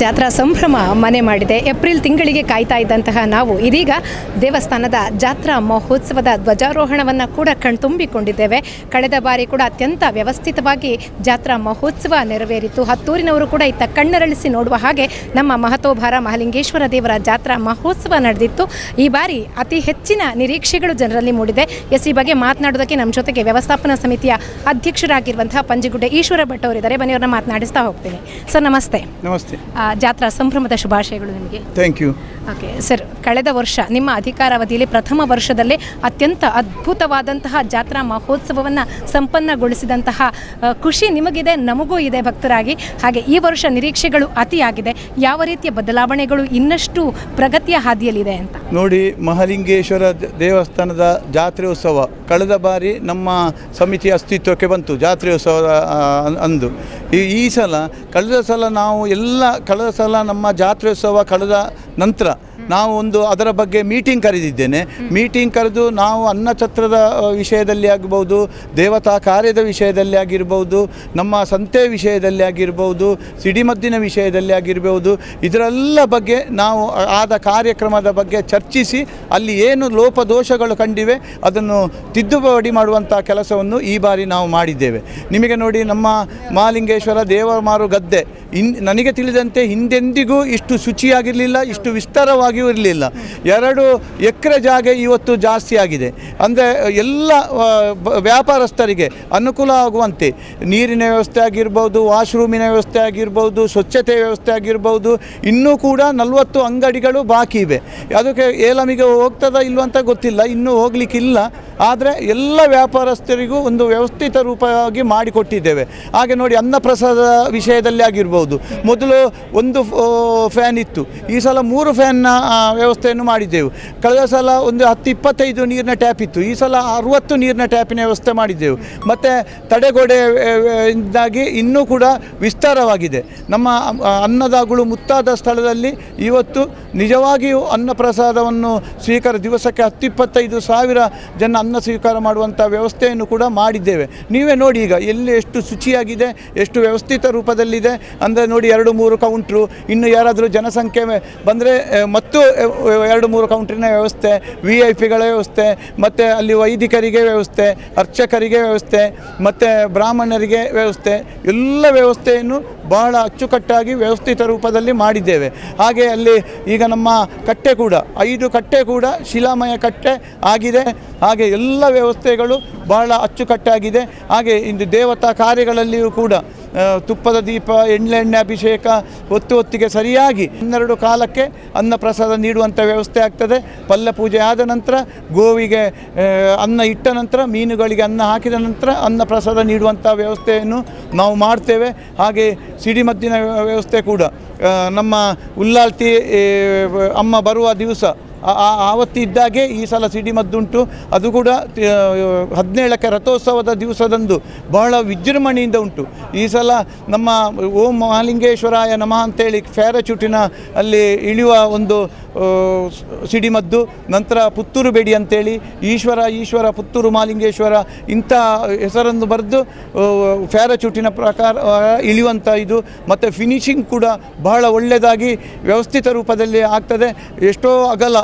ಜಾತ್ರಾ ಸಂಭ್ರಮ ಮನೆ ಮಾಡಿದೆ. ಏಪ್ರಿಲ್ ತಿಂಗಳಿಗೆ ಕಾಯ್ತಾ ಇದ್ದಂತಹ ನಾವು ಇದೀಗ ದೇವಸ್ಥಾನದ ಜಾತ್ರಾ ಮಹೋತ್ಸವದ ಧ್ವಜಾರೋಹಣವನ್ನು ಕೂಡ ಕಣ್ತುಂಬಿಕೊಂಡಿದ್ದೇವೆ. ಕಳೆದ ಬಾರಿ ಕೂಡ ಅತ್ಯಂತ ವ್ಯವಸ್ಥಿತವಾಗಿ ಜಾತ್ರಾ ಮಹೋತ್ಸವ ನೆರವೇರಿತು. ಹತ್ತೂರಿನವರು ಕೂಡ ಇತ್ತ ಕಣ್ಣರಳಿಸಿ ನೋಡುವ ಹಾಗೆ ನಮ್ಮ ಮಹತೋಭಾರ ಮಹಾಲಿಂಗೇಶ್ವರ ದೇವರ ಜಾತ್ರಾ ಮಹೋತ್ಸವ ನಡೆದಿತ್ತು. ಈ ಬಾರಿ ಅತಿ ಹೆಚ್ಚಿನ ನಿರೀಕ್ಷೆಗಳು ಜನರಲ್ಲಿ ಮೂಡಿದೆ. ಈ ಬಗ್ಗೆ ಮಾತನಾಡೋದಕ್ಕೆ ನಮ್ಮ ಜೊತೆಗೆ ವ್ಯವಸ್ಥಾಪನಾ ಸಮಿತಿಯ ಅಧ್ಯಕ್ಷರಾಗಿರುವಂತಹ ಪಂಜಿಗುಡ್ಡೆ ಈಶ್ವರ ಭಟ್ ಅವರಿದ್ದಾರೆ. ಬನ್ನಿ ಅವ್ರನ್ನ ಮಾತನಾಡಿಸ್ತಾ ಹೋಗ್ತೀನಿ. ಸರ್ ನಮಸ್ತೆ. ನಮಸ್ತೆ. ಜಾತ್ರಾ ಸಂಭ್ರಮದ ಶುಭಾಶಯಗಳು ನಿಮಗೆ. Thank you. ಓಕೆ ಸರ್, ಕಳೆದ ವರ್ಷ ನಿಮ್ಮ ಅಧಿಕಾರಾವಧಿಯಲ್ಲಿ ಪ್ರಥಮ ವರ್ಷದಲ್ಲೇ ಅತ್ಯಂತ ಅದ್ಭುತವಾದಂತಹ ಜಾತ್ರಾ ಮಹೋತ್ಸವವನ್ನು ಸಂಪನ್ನಗೊಳಿಸಿದಂತಹ ಖುಷಿ ನಿಮಗಿದೆ, ನಮಗೂ ಇದೆ ಭಕ್ತರಾಗಿ. ಹಾಗೆ ಈ ವರ್ಷ ನಿರೀಕ್ಷೆಗಳು ಅತಿಯಾಗಿದೆ. ಯಾವ ರೀತಿಯ ಬದಲಾವಣೆಗಳು ಇನ್ನಷ್ಟು ಪ್ರಗತಿಯ ಹಾದಿಯಲ್ಲಿದೆ ಅಂತ ನೋಡಿ, ಮಹಾಲಿಂಗೇಶ್ವರ ದೇವಸ್ಥಾನದ ಜಾತ್ರೆ ಉತ್ಸವ ಕಳೆದ ಬಾರಿ ನಮ್ಮ ಸಮಿತಿ ಅಸ್ತಿತ್ವಕ್ಕೆ ಬಂತು. ಜಾತ್ರೆ ಉತ್ಸವ ಅಂದು ಈ ಸಲ ಕಳೆದ ಸಲ ನಮ್ಮ ಜಾತ್ರೆ ಉತ್ಸವ ಕಳೆದ ನಂತರ ನಾವು ಅದರ ಬಗ್ಗೆ ಮೀಟಿಂಗ್ ಕರೆದಿದ್ದೇನೆ. ಮೀಟಿಂಗ್ ಕರೆದು ನಾವು ಅನ್ನಛತ್ರದ ವಿಷಯದಲ್ಲಿ ಆಗಿರ್ಬೋದು, ದೇವತಾ ಕಾರ್ಯದ ವಿಷಯದಲ್ಲಿ ಆಗಿರ್ಬೋದು, ನಮ್ಮ ಸಂತೆ ವಿಷಯದಲ್ಲಿ ಆಗಿರ್ಬೋದು, ಸಿಡಿಮದ್ದಿನ ವಿಷಯದಲ್ಲಿ ಆಗಿರ್ಬೋದು, ಇದರೆಲ್ಲ ಬಗ್ಗೆ ನಾವು ಆದ ಕಾರ್ಯಕ್ರಮದ ಬಗ್ಗೆ ಚರ್ಚಿಸಿ ಅಲ್ಲಿ ಏನು ಲೋಪದೋಷಗಳು ಕಂಡಿವೆ ಅದನ್ನು ತಿದ್ದುಪಡಿ ಮಾಡುವಂಥ ಕೆಲಸವನ್ನು ಈ ಬಾರಿ ನಾವು ಮಾಡಿದ್ದೇವೆ. ನಿಮಗೆ ನೋಡಿ, ನಮ್ಮ ಮಹಾಲಿಂಗೇಶ್ವರ ದೇವಮಾರು ಗದ್ದೆ ನನಗೆ ತಿಳಿದಂತೆ ಹಿಂದೆಂದಿಗೂ ಇಷ್ಟು ಶುಚಿಯಾಗಿರಲಿಲ್ಲ, ಇಷ್ಟು ವಿಸ್ತಾರವಾಗಿಯೂ ಇರಲಿಲ್ಲ. 2 ಎಕರೆ ಜಾಗ ಇವತ್ತು ಜಾಸ್ತಿ ಆಗಿದೆ. ಅಂದರೆ ಎಲ್ಲ ವ್ಯಾಪಾರಸ್ಥರಿಗೆ ಅನುಕೂಲ ಆಗುವಂತೆ ನೀರಿನ ವ್ಯವಸ್ಥೆ ಆಗಿರ್ಬೋದು, ವಾಶ್ರೂಮಿನ ವ್ಯವಸ್ಥೆ ಆಗಿರ್ಬೋದು, ಸ್ವಚ್ಛತೆ ವ್ಯವಸ್ಥೆ ಆಗಿರ್ಬೋದು. ಇನ್ನೂ ಕೂಡ 40 ಅಂಗಡಿಗಳು ಬಾಕಿ ಇವೆ. ಅದಕ್ಕೆ ಏಲಮಿಗೆ ಹೋಗ್ತದ ಇಲ್ವಂತ ಗೊತ್ತಿಲ್ಲ, ಇನ್ನೂ ಹೋಗಲಿಕ್ಕಿಲ್ಲ. ಆದರೆ ಎಲ್ಲ ವ್ಯಾಪಾರಸ್ಥರಿಗೂ ಒಂದು ವ್ಯವಸ್ಥಿತ ರೂಪವಾಗಿ ಮಾಡಿಕೊಟ್ಟಿದ್ದೇವೆ. ಹಾಗೆ ನೋಡಿ, ಅನ್ನಪ್ರಸಾದ ವಿಷಯದಲ್ಲಿ ಆಗಿರ್ಬೋದು, ಮೊದಲು 1 ಫ್ಯಾನ್ ಇತ್ತು, ಈ ಸಲ 3 ಫ್ಯಾನ್ನ ವ್ಯವಸ್ಥೆಯನ್ನು ಮಾಡಿದ್ದೆವು. ಕಳೆದ ಸಲ 10-25 ನೀರಿನ ಟ್ಯಾಪ್ ಇತ್ತು, ಈ ಸಲ 60 ನೀರಿನ ಟ್ಯಾಪಿನ ವ್ಯವಸ್ಥೆ ಮಾಡಿದ್ದೆವು. ಮತ್ತು ತಡೆಗೋಡೆಯಿಂದಾಗಿ ಇನ್ನೂ ಕೂಡ ವಿಸ್ತಾರವಾಗಿದೆ. ನಮ್ಮ ಅನ್ನದಾಗುಳು ಮುತ್ತಾದ ಸ್ಥಳದಲ್ಲಿ ಇವತ್ತು ನಿಜವಾಗಿಯೂ ಅನ್ನಪ್ರಸಾದವನ್ನು ದಿವಸಕ್ಕೆ 10-25 ಸಾವಿರ ಜನ ಅನ್ನ ಸ್ವೀಕಾರ ಮಾಡುವಂಥ ವ್ಯವಸ್ಥೆಯನ್ನು ಕೂಡ ಮಾಡಿದ್ದೇವೆ. ನೀವೇ ನೋಡಿ, ಈಗ ಎಲ್ಲಿ ಎಷ್ಟು ಶುಚಿಯಾಗಿದೆ, ಎಷ್ಟು ವ್ಯವಸ್ಥಿತ ರೂಪದಲ್ಲಿದೆ. ಅಂದರೆ ನೋಡಿ, 2-3 ಕೌಂಟ್ರು, ಇನ್ನು ಯಾರಾದರೂ ಜನಸಂಖ್ಯೆ ಬಂದರೆ ಮತ್ತು 2-3 ಕೌಂಟ್ರಿನ ವ್ಯವಸ್ಥೆ, VIP-ಗಳ ವ್ಯವಸ್ಥೆ, ಮತ್ತು ಅಲ್ಲಿ ವೈದಿಕರಿಗೆ ವ್ಯವಸ್ಥೆ, ಅರ್ಚಕರಿಗೆ ವ್ಯವಸ್ಥೆ, ಮತ್ತು ಬ್ರಾಹ್ಮಣರಿಗೆ ವ್ಯವಸ್ಥೆ, ಎಲ್ಲ ವ್ಯವಸ್ಥೆಯನ್ನು ಬಹಳ ಅಚ್ಚುಕಟ್ಟಾಗಿ ವ್ಯವಸ್ಥಿತ ರೂಪದಲ್ಲಿ ಮಾಡಿದ್ದೇವೆ. ಹಾಗೆ ಅಲ್ಲಿ ಈಗ ನಮ್ಮ ಕಟ್ಟೆ ಕೂಡ 5 ಕಟ್ಟೆ ಕೂಡ ಶಿಲಾಮಯ ಕಟ್ಟೆ ಆಗಿದೆ. ಹಾಗೆ ಎಲ್ಲ ವ್ಯವಸ್ಥೆಗಳು ಬಹಳ ಅಚ್ಚುಕಟ್ಟಾಗಿದೆ. ಹಾಗೆ ಇಂದು ದೇವತಾ ಕಾರ್ಯಗಳಲ್ಲಿಯೂ ಕೂಡ ತುಪ್ಪದ ದೀಪ, ಎಣ್ಣೆ ಅಭಿಷೇಕ ಹೊತ್ತಿಗೆ ಸರಿಯಾಗಿ 12 ಕಾಲಕ್ಕೆ ಅನ್ನಪ್ರಸಾದ ನೀಡುವಂಥ ವ್ಯವಸ್ಥೆ ಆಗ್ತದೆ. ಪಲ್ಯ ಪೂಜೆ ಆದ ನಂತರ ಗೋವಿಗೆ ಅನ್ನ ಇಟ್ಟ ನಂತರ, ಮೀನುಗಳಿಗೆ ಅನ್ನ ಹಾಕಿದ ನಂತರ ಅನ್ನಪ್ರಸಾದ ನೀಡುವಂಥ ವ್ಯವಸ್ಥೆಯನ್ನು ನಾವು ಮಾಡ್ತೇವೆ. ಹಾಗೆ ಸಿಡಿಮದ್ದಿನ ವ್ಯವಸ್ಥೆ ಕೂಡ ನಮ್ಮ ಉಲ್ಲಾಲ್ತಿ ಅಮ್ಮ ಬರುವ ದಿವಸ ಆವತ್ತಿದ್ದಾಗೆ ಈ ಸಲ ಸಿಡಿಮದ್ದುಂಟು. ಅದು ಕೂಡ 17ಕ್ಕೆ ರಥೋತ್ಸವದ ದಿವಸದಂದು ಬಹಳ ವಿಜೃಂಭಣೆಯಿಂದ ಉಂಟು. ಈ ಸಲ ನಮ್ಮ ಓಂ ಮಹಾಲಿಂಗೇಶ್ವರಾಯ ನಮಃ ಅಂತೇಳಿ ಪ್ಯಾರಾಚೂಟಿನ ಅಲ್ಲಿ ಇಳಿಯುವ ಒಂದು ಸಿಡಿಮದ್ದು, ನಂತರ ಪುತ್ತೂರು ಬೇಡಿ ಅಂತೇಳಿ ಈಶ್ವರ ಪುತ್ತೂರು ಮಹಾಲಿಂಗೇಶ್ವರ ಇಂಥ ಹೆಸರನ್ನು ಬರೆದು ಪ್ಯಾರಾಚೂಟಿನ ಪ್ರಕಾರ ಇಳಿಯುವಂಥ ಇದು. ಮತ್ತು ಫಿನಿಶಿಂಗ್ ಕೂಡ ಬಹಳ ಒಳ್ಳೆಯದಾಗಿ ವ್ಯವಸ್ಥಿತ ರೂಪದಲ್ಲಿ ಆಗ್ತದೆ. ಎಷ್ಟೋ ಅಗಲ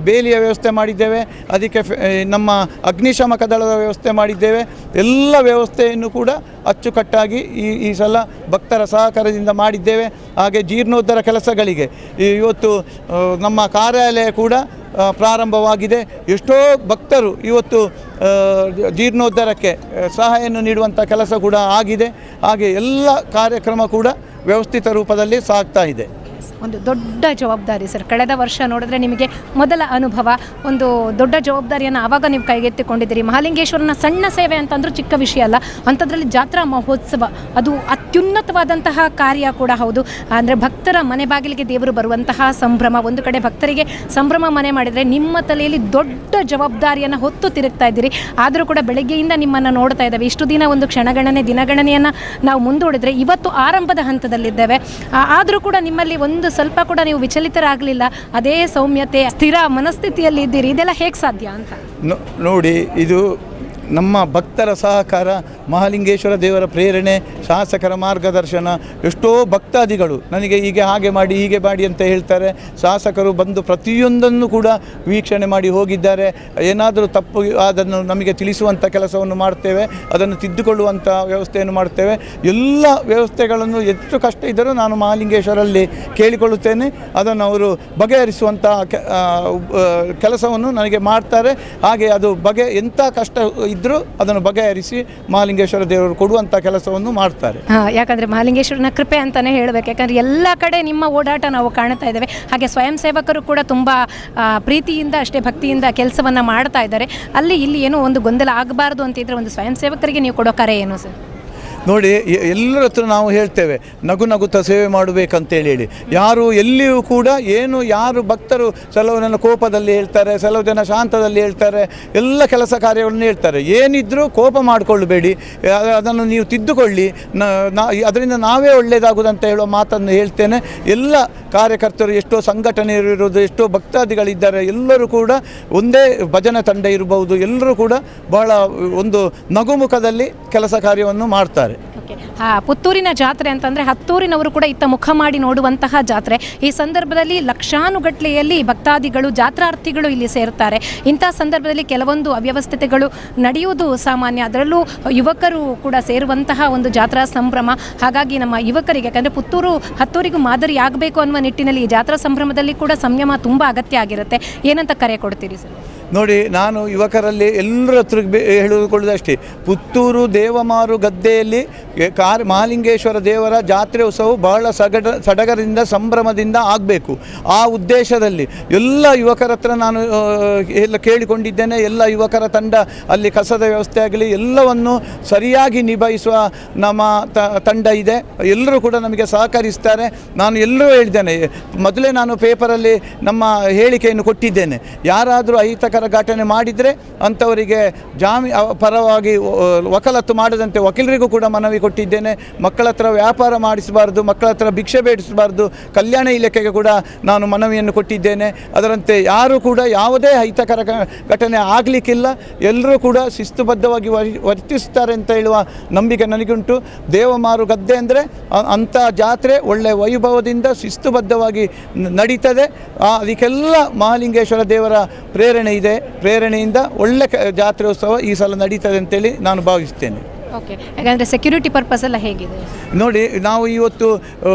ಬೇಲಿಯ ವ್ಯವಸ್ಥೆ ಮಾಡಿದ್ದೇವೆ, ಅದಕ್ಕೆ ನಮ್ಮ ಅಗ್ನಿಶಾಮಕ ದಳದ ವ್ಯವಸ್ಥೆ ಮಾಡಿದ್ದೇವೆ. ಎಲ್ಲ ವ್ಯವಸ್ಥೆಯನ್ನು ಕೂಡ ಅಚ್ಚುಕಟ್ಟಾಗಿ ಈ ಸಲ ಭಕ್ತರ ಸಹಕಾರದಿಂದ ಮಾಡಿದ್ದೇವೆ. ಹಾಗೆ ಜೀರ್ಣೋದ್ಧಾರ ಕೆಲಸಗಳಿಗೆ ಇವತ್ತು ನಮ್ಮ ಕಾರ್ಯಾಲಯ ಕೂಡ ಪ್ರಾರಂಭವಾಗಿದೆ. ಎಷ್ಟೋ ಭಕ್ತರು ಇವತ್ತು ಜೀರ್ಣೋದ್ಧಾರಕ್ಕೆ ಸಹಾಯವನ್ನು ನೀಡುವಂಥ ಕೆಲಸ ಕೂಡ ಆಗಿದೆ. ಹಾಗೆ ಎಲ್ಲ ಕಾರ್ಯಕ್ರಮ ಕೂಡ ವ್ಯವಸ್ಥಿತ ರೂಪದಲ್ಲಿ ಸಾಗ್ತಾ ಇದೆ. ಒಂದು ದೊಡ್ಡ ಜವಾಬ್ದಾರಿ ಸರ್. ಕಳೆದ ವರ್ಷ ನೋಡಿದ್ರೆ ನಿಮಗೆ ಮೊದಲ ಅನುಭವ, ಒಂದು ದೊಡ್ಡ ಜವಾಬ್ದಾರಿಯನ್ನು ಆವಾಗ ನೀವು ಕೈಗೆತ್ತಿಕೊಂಡಿದ್ದೀರಿ. ಮಹಾಲಿಂಗೇಶ್ವರನ ಸಣ್ಣ ಸೇವೆ ಅಂತಂದ್ರೂ ಚಿಕ್ಕ ವಿಷಯ ಅಲ್ಲ, ಅಂಥದ್ರಲ್ಲಿ ಜಾತ್ರಾ ಮಹೋತ್ಸವ ಅದು ಅತ್ಯುನ್ನತವಾದಂತಹ ಕಾರ್ಯ ಕೂಡ ಹೌದು. ಅಂದರೆ ಭಕ್ತರ ಮನೆ ಬಾಗಿಲಿಗೆ ದೇವರು ಬರುವಂತಹ ಸಂಭ್ರಮ. ಒಂದು ಕಡೆ ಭಕ್ತರಿಗೆ ಸಂಭ್ರಮ ಮನೆ ಮಾಡಿದರೆ, ನಿಮ್ಮ ತಲೆಯಲ್ಲಿ ದೊಡ್ಡ ಜವಾಬ್ದಾರಿಯನ್ನು ಹೊತ್ತು ತಿರುಗ್ತಾ ಇದ್ದೀರಿ. ಆದರೂ ಕೂಡ ಬೆಳಗ್ಗೆಯಿಂದ ನಿಮ್ಮನ್ನು ನೋಡ್ತಾ ಇದ್ದೇವೆ. ಇಷ್ಟು ದಿನ ಒಂದು ದಿನಗಣನೆಯನ್ನು ನಾವು ಮುಂದೂಡಿದರೆ ಇವತ್ತು ಆರಂಭದ ಹಂತದಲ್ಲಿದ್ದೇವೆ. ಆದರೂ ಕೂಡ ನಿಮ್ಮಲ್ಲಿ ಒಂದು ಸ್ವಲ್ಪ ಕೂಡ ನೀವು ವಿಚಲಿತರಾಗಲಿಲ್ಲ, ಅದೇ ಸೌಮ್ಯತೆ, ಸ್ಥಿರ ಮನಸ್ಥಿತಿಯಲ್ಲಿ ಇದ್ದೀರಿ. ಇದೆಲ್ಲ ಹೇಗೆ ಸಾಧ್ಯ ಅಂತ ನೋಡಿ, ಇದು ನಮ್ಮ ಭಕ್ತರ ಸಹಕಾರ, ಮಹಾಲಿಂಗೇಶ್ವರ ದೇವರ ಪ್ರೇರಣೆ, ಶಾಸಕರ ಮಾರ್ಗದರ್ಶನ, ಎಷ್ಟೋ ಭಕ್ತಾದಿಗಳು ನನಗೆ ಹೀಗೆ ಹಾಗೆ ಮಾಡಿ ಹೀಗೆ ಮಾಡಿ ಅಂತ ಹೇಳ್ತಾರೆ. ಶಾಸಕರು ಬಂದು ಪ್ರತಿಯೊಂದನ್ನು ಕೂಡ ವೀಕ್ಷಣೆ ಮಾಡಿ ಹೋಗಿದ್ದಾರೆ. ಏನಾದರೂ ತಪ್ಪು ಅದನ್ನು ನಮಗೆ ತಿಳಿಸುವಂಥ ಕೆಲಸವನ್ನು ಮಾಡ್ತೇವೆ, ಅದನ್ನು ತಿದ್ದುಕೊಳ್ಳುವಂಥ ವ್ಯವಸ್ಥೆಯನ್ನು ಮಾಡ್ತೇವೆ. ಎಲ್ಲ ವ್ಯವಸ್ಥೆಗಳನ್ನು ಎಷ್ಟು ಕಷ್ಟ ಇದ್ದರೂ ನಾನು ಮಹಾಲಿಂಗೇಶ್ವರಲ್ಲಿ ಕೇಳಿಕೊಳ್ಳುತ್ತೇನೆ. ಅದನ್ನು ಅವರು ಬಗೆಹರಿಸುವಂಥ ಕೆಲಸವನ್ನು ನನಗೆ ಮಾಡ್ತಾರೆ. ಹಾಗೆ ಅದು ಎಂಥ ಕಷ್ಟ ಇದ್ದರೂ ಅದನ್ನು ಬಗೆಹರಿಸಿ ಮಹಾಲಿಂಗೇಶ್ವರ ದೇವರು ಕೊಡುವಂಥ ಕೆಲಸವನ್ನು ಮಾಡ್ತಾರೆ. ಯಾಕಂದರೆ ಮಹಾಲಿಂಗೇಶ್ವರನ ಕೃಪೆ ಅಂತಲೇ ಹೇಳಬೇಕು. ಯಾಕಂದರೆ ಎಲ್ಲ ಕಡೆ ನಿಮ್ಮ ಓಡಾಟ ನಾವು ಕಾಣ್ತಾ ಇದ್ದೇವೆ. ಹಾಗೆ ಸ್ವಯಂ ಸೇವಕರು ಕೂಡ ತುಂಬ ಪ್ರೀತಿಯಿಂದ ಅಷ್ಟೇ ಭಕ್ತಿಯಿಂದ ಕೆಲಸವನ್ನು ಮಾಡ್ತಾ ಇದ್ದಾರೆ. ಅಲ್ಲಿ ಇಲ್ಲಿ ಏನೋ ಒಂದು ಗೊಂದಲ ಆಗಬಾರ್ದು ಅಂತಿದ್ರೆ ಒಂದು ಸ್ವಯಂ ಸೇವಕರಿಗೆ ನೀವು ಕೊಡೋ ಕರೆ ಏನು ಸರ್? ನೋಡಿ, ಎಲ್ಲರ ಹತ್ರ ನಾವು ಹೇಳ್ತೇವೆ ನಗು ನಗುತ್ತಾ ಸೇವೆ ಮಾಡಬೇಕಂತೇಳಿ. ಯಾರು ಎಲ್ಲಿಯೂ ಕೂಡ ಯಾರು ಭಕ್ತರು ಕೆಲವು ಜನ ಕೋಪದಲ್ಲಿ ಹೇಳ್ತಾರೆ, ಕೆಲವು ಜನ ಶಾಂತದಲ್ಲಿ ಹೇಳ್ತಾರೆ, ಎಲ್ಲ ಕೆಲಸ ಕಾರ್ಯಗಳನ್ನು ಹೇಳ್ತಾರೆ. ಏನಿದ್ರೂ ಕೋಪ ಮಾಡಿಕೊಳ್ಳಬೇಡಿ, ಅದನ್ನು ನೀವು ತಿದ್ದುಕೊಳ್ಳಿ, ಅದರಿಂದ ನಾವೇ ಒಳ್ಳೆಯದಾಗುವುದಂತ ಹೇಳೋ ಮಾತನ್ನು ಹೇಳ್ತೇನೆ. ಎಲ್ಲ ಕಾರ್ಯಕರ್ತರು, ಎಷ್ಟೋ ಸಂಘಟನೆ ಇರೋದು, ಎಷ್ಟೋ ಭಕ್ತಾದಿಗಳಿದ್ದಾರೆ, ಎಲ್ಲರೂ ಕೂಡ ಒಂದೇ ಭಜನೆ ತಂಡ ಇರಬಹುದು, ಎಲ್ಲರೂ ಕೂಡ ಬಹಳ ಒಂದು ನಗುಮುಖದಲ್ಲಿ ಕೆಲಸ ಕಾರ್ಯವನ್ನು ಮಾಡ್ತಾರೆ. ಪುತ್ತೂರಿನ ಜಾತ್ರೆ ಅಂತಂದರೆ ಹತ್ತೂರಿನವರು ಕೂಡ ಇತ್ತ ಮುಖ ಮಾಡಿ ನೋಡುವಂತಹ ಜಾತ್ರೆ. ಈ ಸಂದರ್ಭದಲ್ಲಿ ಲಕ್ಷಾನುಗಟ್ಟಲೆಯಲ್ಲಿ ಭಕ್ತಾದಿಗಳು, ಜಾತ್ರಾರ್ಥಿಗಳು ಇಲ್ಲಿ ಸೇರ್ತಾರೆ. ಇಂಥ ಸಂದರ್ಭದಲ್ಲಿ ಕೆಲವೊಂದು ಅವ್ಯವಸ್ಥೆಗಳು ನಡೆಯುವುದು ಸಾಮಾನ್ಯ. ಅದರಲ್ಲೂ ಯುವಕರು ಕೂಡ ಸೇರುವಂತಹ ಒಂದು ಜಾತ್ರಾ ಸಂಭ್ರಮ. ಹಾಗಾಗಿ ನಮ್ಮ ಯುವಕರಿಗೆ, ಯಾಕಂದರೆ ಪುತ್ತೂರು ಹತ್ತೂರಿಗೂ ಮಾದರಿ ಆಗಬೇಕು ಅನ್ನುವ ನಿಟ್ಟಿನಲ್ಲಿ ಈ ಜಾತ್ರಾ ಸಂಭ್ರಮದಲ್ಲಿ ಕೂಡ ಸಂಯಮ ತುಂಬ ಅಗತ್ಯ ಆಗಿರುತ್ತೆ. ಏನಂತ ಕರೆ ಕೊಡ್ತೀರಿ ಸರ್? ನೋಡಿ, ನಾನು ಯುವಕರಲ್ಲಿ ಎಲ್ಲರ ಹತ್ರ ಹೇಳಿಕೊಳ್ಳುವುದಷ್ಟೇ, ಪುತ್ತೂರು ದೇವಮಾರು ಗದ್ದೆಯಲ್ಲಿ ಮಹಾಲಿಂಗೇಶ್ವರ ದೇವರ ಜಾತ್ರೆ ಉತ್ಸವ ಬಹಳ ಸಡಗರದಿಂದ ಸಂಭ್ರಮದಿಂದ ಆಗಬೇಕು. ಆ ಉದ್ದೇಶದಲ್ಲಿ ಎಲ್ಲ ಯುವಕರ ಹತ್ರ ನಾನು ಎಲ್ಲ ಕೇಳಿಕೊಂಡಿದ್ದೇನೆ. ಎಲ್ಲ ಯುವಕರ ತಂಡ ಅಲ್ಲಿ ಕಸದ ವ್ಯವಸ್ಥೆ ಆಗಲಿ ಎಲ್ಲವನ್ನು ಸರಿಯಾಗಿ ನಿಭಾಯಿಸುವ ನಮ್ಮ ತಂಡ ಇದೆ. ಎಲ್ಲರೂ ಕೂಡ ನಮಗೆ ಸಹಕರಿಸ್ತಾರೆ. ನಾನು ಎಲ್ಲರೂ ಹೇಳಿದ್ದೇನೆ, ಮೊದಲೇ ನಾನು ಪೇಪರಲ್ಲಿ ನಮ್ಮ ಹೇಳಿಕೆಯನ್ನು ಕೊಟ್ಟಿದ್ದೇನೆ. ಯಾರಾದರೂ ಅಹಿತಕರ ಘಟನೆ ಮಾಡಿದರೆ ಅಂಥವರಿಗೆ ಪರವಾಗಿ ವಕಾಲತ್ತು ಮಾಡದಂತೆ ವಕೀಲರಿಗೂ ಕೂಡ ಮನವಿ ಕೊಟ್ಟಿದ್ದೇನೆ. ಮಕ್ಕಳ ಹತ್ರ ವ್ಯಾಪಾರ ಮಾಡಿಸಬಾರ್ದು, ಮಕ್ಕಳ ಹತ್ರ ಭಿಕ್ಷೆ ಬೇಡಿಸಬಾರ್ದು, ಕಲ್ಯಾಣ ಇಲಾಖೆಗೆ ಕೂಡ ನಾನು ಮನವಿಯನ್ನು ಕೊಟ್ಟಿದ್ದೇನೆ. ಅದರಂತೆ ಯಾರೂ ಕೂಡ ಯಾವುದೇ ಅಹಿತಕರ ಘಟನೆ ಆಗಲಿಕ್ಕಿಲ್ಲ. ಎಲ್ಲರೂ ಕೂಡ ಶಿಸ್ತುಬದ್ಧವಾಗಿ ವರ್ತಿಸ್ತಾರೆ ಅಂತ ಹೇಳುವ ನಂಬಿಕೆ ನನಗುಂಟು. ದೇವಮಾರು ಗದ್ದೆ ಅಂದರೆ ಅಂಥ ಜಾತ್ರೆ ಒಳ್ಳೆಯ ವೈಭವದಿಂದ ಶಿಸ್ತುಬದ್ಧವಾಗಿ ನಡೀತದೆ. ಅದಕ್ಕೆಲ್ಲ ಮಹಾಲಿಂಗೇಶ್ವರ ದೇವರ ಪ್ರೇರಣೆ ಇದೆ. ಪ್ರೇರಣೆಯಿಂದ ಒಳ್ಳೆ ಜಾತ್ರೋತ್ಸವ ಈ ಸಲ ನಡೀತದೆ ಅಂತೇಳಿ ನಾನು ಭಾವಿಸ್ತೇನೆ. ಓಕೆ, ಯಾಕಂದರೆ ಸೆಕ್ಯೂರಿಟಿ ಪರ್ಪಸ್ ಎಲ್ಲ ಹೇಗಿದೆ? ನೋಡಿ, ನಾವು ಇವತ್ತು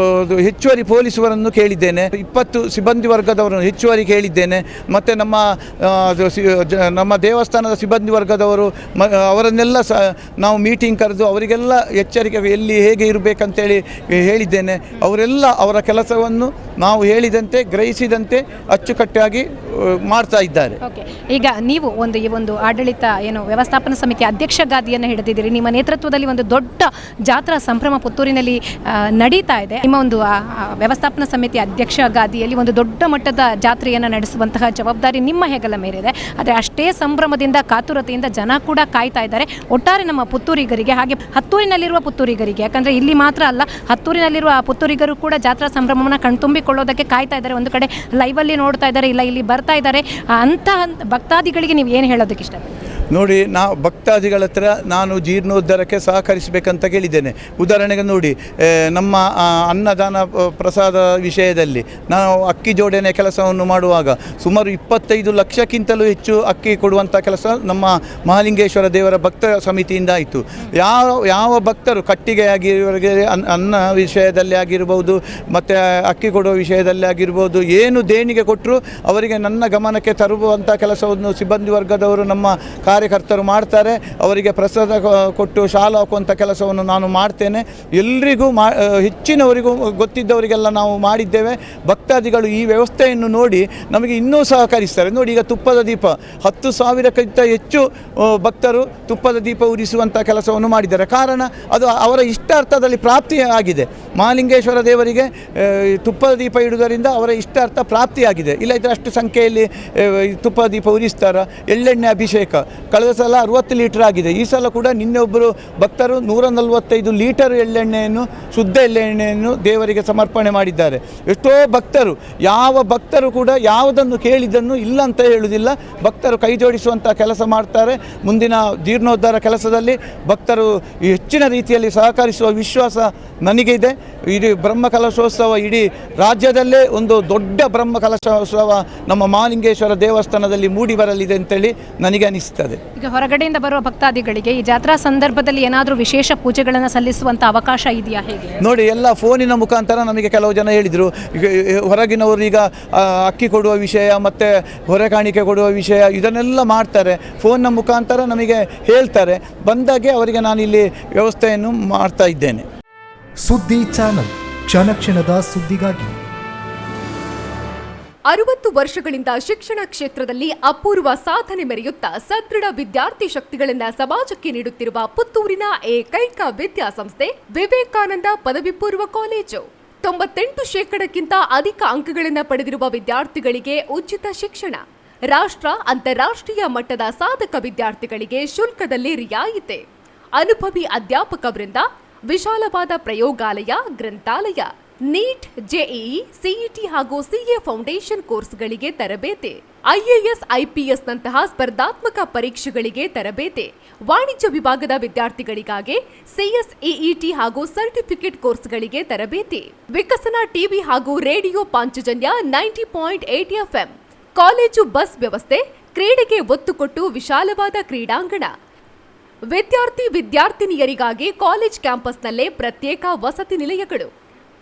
ಹೆಚ್ಚುವರಿ ಪೊಲೀಸರನ್ನು ಕೇಳಿದ್ದೇನೆ, 20 ಸಿಬ್ಬಂದಿ ವರ್ಗದವರನ್ನು ಹೆಚ್ಚುವರಿ ಕೇಳಿದ್ದೇನೆ. ಮತ್ತು ನಮ್ಮ ದೇವಸ್ಥಾನದ ಸಿಬ್ಬಂದಿ ವರ್ಗದವರು ಅವರನ್ನೆಲ್ಲ ನಾವು ಮೀಟಿಂಗ್ ಕರೆದು ಅವರಿಗೆಲ್ಲ ಎಚ್ಚರಿಕೆ ಎಲ್ಲಿ ಹೇಗೆ ಇರಬೇಕಂತೇಳಿ ಹೇಳಿದ್ದೇನೆ. ಅವರೆಲ್ಲ ಅವರ ಕೆಲಸವನ್ನು ನಾವು ಹೇಳಿದಂತೆ ಗ್ರಹಿಸಿದಂತೆ ಅಚ್ಚುಕಟ್ಟಾಗಿ ಮಾಡ್ತಾ ಇದ್ದಾರೆ. ಓಕೆ, ಈಗ ನೀವು ಈ ಒಂದು ಆಡಳಿತ ವ್ಯವಸ್ಥಾಪನಾ ಸಮಿತಿ ಅಧ್ಯಕ್ಷ ಗಾದಿಯನ್ನು ಹಿಡಿದಿದ್ದೀರಿ. ನಿಮ್ಮ ನೇತೃತ್ವದಲ್ಲಿ ಒಂದು ದೊಡ್ಡ ಜಾತ್ರಾ ಸಂಭ್ರಮ ಪುತ್ತೂರಿನಲ್ಲಿ ನಡೀತಾ ಇದೆ. ನಿಮ್ಮ ಒಂದು ವ್ಯವಸ್ಥಾಪನಾ ಸಮಿತಿ ಅಧ್ಯಕ್ಷ ಗಾದಿಯಲ್ಲಿ ಒಂದು ದೊಡ್ಡ ಮಟ್ಟದ ಜಾತ್ರೆಯನ್ನು ನಡೆಸುವಂತಹ ಜವಾಬ್ದಾರಿ ನಿಮ್ಮ ಹೆಗಲ ಮೇಲಿದೆ. ಆದರೆ ಅಷ್ಟೇ ಸಂಭ್ರಮದಿಂದ ಕಾತುರತೆಯಿಂದ ಜನ ಕೂಡ ಕಾಯ್ತಾ ಇದ್ದಾರೆ. ಒಟ್ಟಾರೆ ನಮ್ಮ ಪುತ್ತೂರಿಗರಿಗೆ, ಹಾಗೆ ಹತ್ತೂರಿನಲ್ಲಿರುವ ಪುತ್ತೂರಿಗರಿಗೆ, ಯಾಕಂದರೆ ಇಲ್ಲಿ ಮಾತ್ರ ಅಲ್ಲ, ಹತ್ತೂರಿನಲ್ಲಿರುವ ಪುತ್ತೂರಿಗರು ಕೂಡ ಜಾತ್ರಾ ಸಂಭ್ರಮವನ್ನು ಕಣ್ತುಂಬಿಕೊಳ್ಳೋದಕ್ಕೆ ಕಾಯ್ತಾ ಇದ್ದಾರೆ. ಒಂದು ಕಡೆ ಲೈವಲ್ಲಿ ನೋಡ್ತಾ ಇದ್ದಾರೆ, ಇಲ್ಲ ಇಲ್ಲಿ ಬರ್ತಾ ಇದ್ದಾರೆ. ಅಂತಹ ಭಕ್ತಾದಿಗಳಿಗೆ ನೀವು ಏನು ಹೇಳೋದಕ್ಕೆ ಇಷ್ಟಪಡ್ತೀರಿ? ನೋಡಿ, ನಾವು ಭಕ್ತಾದಿಗಳ ಹತ್ರ ನಾನು ಜೀರ್ಣೋದ್ಧಾರಕ್ಕೆ ಸಹಕರಿಸಬೇಕಂತ ಕೇಳಿದ್ದೇನೆ. ಉದಾಹರಣೆಗೆ ನೋಡಿ, ನಮ್ಮ ಅನ್ನದಾನ ಪ್ರಸಾದ ವಿಷಯದಲ್ಲಿ ನಾವು ಅಕ್ಕಿ ಜೋಡಣೆ ಕೆಲಸವನ್ನು ಮಾಡುವಾಗ ಸುಮಾರು 25 ಲಕ್ಷಕ್ಕಿಂತಲೂ ಹೆಚ್ಚು ಅಕ್ಕಿ ಕೊಡುವಂಥ ಕೆಲಸ ನಮ್ಮ ಮಹಾಲಿಂಗೇಶ್ವರ ದೇವರ ಭಕ್ತ ಸಮಿತಿಯಿಂದ ಆಯಿತು. ಯಾವ ಭಕ್ತರು ಕಟ್ಟಿಗೆ ಆಗಿರುವವರಿಗೆ ಅನ್ನ ವಿಷಯದಲ್ಲಿ ಆಗಿರ್ಬೋದು, ಮತ್ತು ಅಕ್ಕಿ ಕೊಡುವ ವಿಷಯದಲ್ಲಿ ಆಗಿರ್ಬೋದು, ಏನು ದೇಣಿಗೆ ಕೊಟ್ಟರು ಅವರಿಗೆ ನನ್ನ ಗಮನಕ್ಕೆ ತರುವಂಥ ಕೆಲಸವನ್ನು ಸಿಬ್ಬಂದಿ ವರ್ಗದವರು, ನಮ್ಮ ಕಾರ್ಯಕರ್ತರು ಮಾಡ್ತಾರೆ. ಅವರಿಗೆ ಪ್ರಸಾದ ಕೊಟ್ಟು ಶಾಲು ಹಾಕುವಂಥ ಕೆಲಸವನ್ನು ನಾನು ಮಾಡ್ತೇನೆ. ಎಲ್ರಿಗೂ ಹೆಚ್ಚಿನವರಿಗೂ ಗೊತ್ತಿದ್ದವರಿಗೆಲ್ಲ ನಾವು ಮಾಡಿದ್ದೇವೆ. ಭಕ್ತಾದಿಗಳು ಈ ವ್ಯವಸ್ಥೆಯನ್ನು ನೋಡಿ ನಮಗೆ ಇನ್ನೂ ಸಹಕರಿಸ್ತಾರೆ. ನೋಡಿ, ಈಗ ತುಪ್ಪದ ದೀಪ 10,000ಕ್ಕಿಂತ ಹೆಚ್ಚು ಭಕ್ತರು ತುಪ್ಪದ ದೀಪ ಉರಿಸುವಂಥ ಕೆಲಸವನ್ನು ಮಾಡಿದ್ದಾರೆ. ಕಾರಣ ಅದು ಅವರ ಇಷ್ಟಾರ್ಥದಲ್ಲಿ ಪ್ರಾಪ್ತಿ ಆಗಿದೆ. ಮಹಾಲಿಂಗೇಶ್ವರ ದೇವರಿಗೆ ತುಪ್ಪದ ದೀಪ ಇಡುವುದರಿಂದ ಅವರ ಇಷ್ಟಾರ್ಥ ಪ್ರಾಪ್ತಿಯಾಗಿದೆ. ಇಲ್ಲದಿದ್ದರೆ ಅಷ್ಟು ಸಂಖ್ಯೆಯಲ್ಲಿ ತುಪ್ಪದ ದೀಪ ಉರಿಸ್ತಾರ. ಎಳ್ಳೆಣ್ಣೆ ಅಭಿಷೇಕ ಕಳೆದ ಸಲ 60 ಲೀಟರ್ ಆಗಿದೆ. ಈ ಸಲ ಕೂಡ ನಿನ್ನೆ ಒಬ್ಬರು ಭಕ್ತರು 145 ಲೀಟರ್ ಎಳ್ಳೆಣ್ಣೆಯನ್ನು, ಶುದ್ಧ ಎಳ್ಳೆಣ್ಣೆಯನ್ನು ದೇವರಿಗೆ ಸಮರ್ಪಣೆ ಮಾಡಿದ್ದಾರೆ. ಎಷ್ಟೋ ಭಕ್ತರು, ಯಾವ ಭಕ್ತರು ಕೂಡ ಯಾವುದನ್ನು ಕೇಳಿದ್ದನ್ನು ಇಲ್ಲ ಅಂತ ಹೇಳುವುದಿಲ್ಲ. ಭಕ್ತರು ಕೈ ಜೋಡಿಸುವಂಥ ಕೆಲಸ ಮಾಡ್ತಾರೆ. ಮುಂದಿನ ಜೀರ್ಣೋದ್ಧಾರ ಕೆಲಸದಲ್ಲಿ ಭಕ್ತರು ಹೆಚ್ಚಿನ ರೀತಿಯಲ್ಲಿ ಸಹಕರಿಸುವ ವಿಶ್ವಾಸ ನನಗೆ ಇದೆ. ಇಡೀ ಬ್ರಹ್ಮಕಲಶೋತ್ಸವ ಇಡೀ ರಾಜ್ಯದಲ್ಲೇ ಒಂದು ದೊಡ್ಡ ಬ್ರಹ್ಮಕಲಶೋತ್ಸವ ನಮ್ಮ ಮಹಾಲಿಂಗೇಶ್ವರ ದೇವಸ್ಥಾನದಲ್ಲಿ ಮೂಡಿ ಬರಲಿದೆ ಅಂತೇಳಿ ನನಗೆ ಅನಿಸ್ತದೆ. ಈಗ ಹೊರಗಡೆಯಿಂದ ಬರುವ ಭಕ್ತಾದಿಗಳಿಗೆ ಈ ಜಾತ್ರಾ ಸಂದರ್ಭದಲ್ಲಿ ಏನಾದರೂ ವಿಶೇಷ ಪೂಜೆಗಳನ್ನು ಸಲ್ಲಿಸುವಂಥ ಅವಕಾಶ ಇದೆಯಾ? ಹೇಗೆ ನೋಡಿ, ಎಲ್ಲ ಫೋನಿನ ಮುಖಾಂತರ ನಮಗೆ ಕೆಲವು ಜನ ಹೇಳಿದರು. ಈಗ ಹೊರಗಿನವರು ಈಗ ಅಕ್ಕಿ ಕೊಡುವ ವಿಷಯ ಮತ್ತು ಹೊರೆ ಕಾಣಿಕೆ ಕೊಡುವ ವಿಷಯ ಇದನ್ನೆಲ್ಲ ಮಾಡ್ತಾರೆ. ಫೋನ್ನ ಮುಖಾಂತರ ನಮಗೆ ಹೇಳ್ತಾರೆ. ಬಂದಾಗೆ ಅವರಿಗೆ ನಾನಿಲ್ಲಿ ವ್ಯವಸ್ಥೆಯನ್ನು ಮಾಡ್ತಾ ಇದ್ದೇನೆ. ಸುದ್ದಿ ಚಾನಲ್, ಕ್ಷಣ ಕ್ಷಣದ ಸುದ್ದಿಗಾಗಿ. 60 ವರ್ಷಗಳಿಂದ ಶಿಕ್ಷಣ ಕ್ಷೇತ್ರದಲ್ಲಿ ಅಪೂರ್ವ ಸಾಧನೆ ಮೆರೆಯುತ್ತಾ ಸದೃಢ ವಿದ್ಯಾರ್ಥಿ ಶಕ್ತಿಗಳನ್ನು ಸಮಾಜಕ್ಕೆ ನೀಡುತ್ತಿರುವ ಪುತ್ತೂರಿನ ಏಕೈಕ ವಿದ್ಯಾಸಂಸ್ಥೆ ವಿವೇಕಾನಂದ ಪದವಿ ಪೂರ್ವ ಕಾಲೇಜು. 98% ಅಧಿಕ ಅಂಕಗಳನ್ನು ಪಡೆದಿರುವ ವಿದ್ಯಾರ್ಥಿಗಳಿಗೆ ಉಚಿತ ಶಿಕ್ಷಣ, ರಾಷ್ಟ್ರ ಅಂತಾರಾಷ್ಟ್ರೀಯ ಮಟ್ಟದ ಸಾಧಕ ವಿದ್ಯಾರ್ಥಿಗಳಿಗೆ ಶುಲ್ಕದಲ್ಲಿ ರಿಯಾಯಿತಿ, ಅನುಭವಿ ಅಧ್ಯಾಪಕ ವೃಂದ, ವಿಶಾಲವಾದ ಪ್ರಯೋಗಾಲಯ, ಗ್ರಂಥಾಲಯ, ನೀಟ್, ಜೆಇಇ, ಸಿಇಟಿ ಹಾಗೂ ಸಿಎ ಫೌಂಡೇಶನ್ ಕೋರ್ಸ್ಗಳಿಗೆ ತರಬೇತಿ, ಐಎಎಸ್, ಐಪಿಎಸ್ ನಂತಹ ಸ್ಪರ್ಧಾತ್ಮಕ ಪರೀಕ್ಷೆಗಳಿಗೆ ತರಬೇತಿ, ವಾಣಿಜ್ಯ ವಿಭಾಗದ ವಿದ್ಯಾರ್ಥಿಗಳಿಗಾಗಿ ಸಿಎಸ್ಇಇಟಿ ಹಾಗೂ ಸರ್ಟಿಫಿಕೇಟ್ ಕೋರ್ಸ್ಗಳಿಗೆ ತರಬೇತಿ, ವಿಕಸನ ಟಿವಿ ಹಾಗೂ radio Panchajanya 90.8 FM, college bus ವ್ಯವಸ್ಥೆ, ಕ್ರೀಡೆಗೆ ಒತ್ತು ಕೊಟ್ಟು ವಿಶಾಲವಾದ ಕ್ರೀಡಾಂಗಣ, ವಿದ್ಯಾರ್ಥಿನಿಯರಿಗಾಗಿ ಕಾಲೇಜ್ ಕ್ಯಾಂಪಸ್ನಲ್ಲೇ ಪ್ರತ್ಯೇಕ ವಸತಿ ನಿಲಯಗಳು,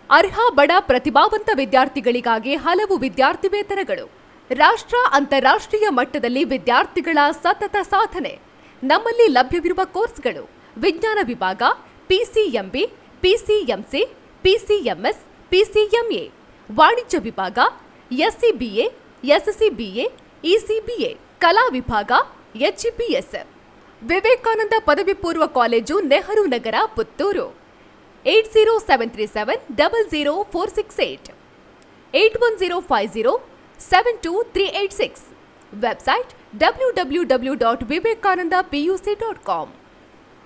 ಅರ್ಹ ಬಡ ಪ್ರತಿಭಾವಂತ ವಿದ್ಯಾರ್ಥಿಗಳಿಗಾಗಿ ಹಲವು ವಿದ್ಯಾರ್ಥಿ ವೇತನಗಳು, ರಾಷ್ಟ್ರ ಅಂತಾರಾಷ್ಟ್ರೀಯ ಮಟ್ಟದಲ್ಲಿ ವಿದ್ಯಾರ್ಥಿಗಳ ಸತತ ಸಾಧನೆ. ನಮ್ಮಲ್ಲಿ ಲಭ್ಯವಿರುವ ಕೋರ್ಸ್ಗಳು: ವಿಜ್ಞಾನ ವಿಭಾಗ, ಪಿಸಿಎಂಬಿ, ಪಿಸಿಎಂಸಿ, ಪಿಸಿಎಂಎಸ್, ಪಿಸಿಎಂಎ, ವಾಣಿಜ್ಯ ವಿಭಾಗ, ಎಸ್ಸಿಬಿಎ, ಎಸ್ಸಿಬಿಎ, ಇಸಿಬಿಎ, ಕಲಾ ವಿಭಾಗ, ಎಚ್ಇಪಿಎಸ್. ವಿವೇಕಾನಂದ ಪದವಿ ಪೂರ್ವ college, Nehru Nagar, Puttur. 8073700468, 8105072386. Website www.vivekanandapuc.com.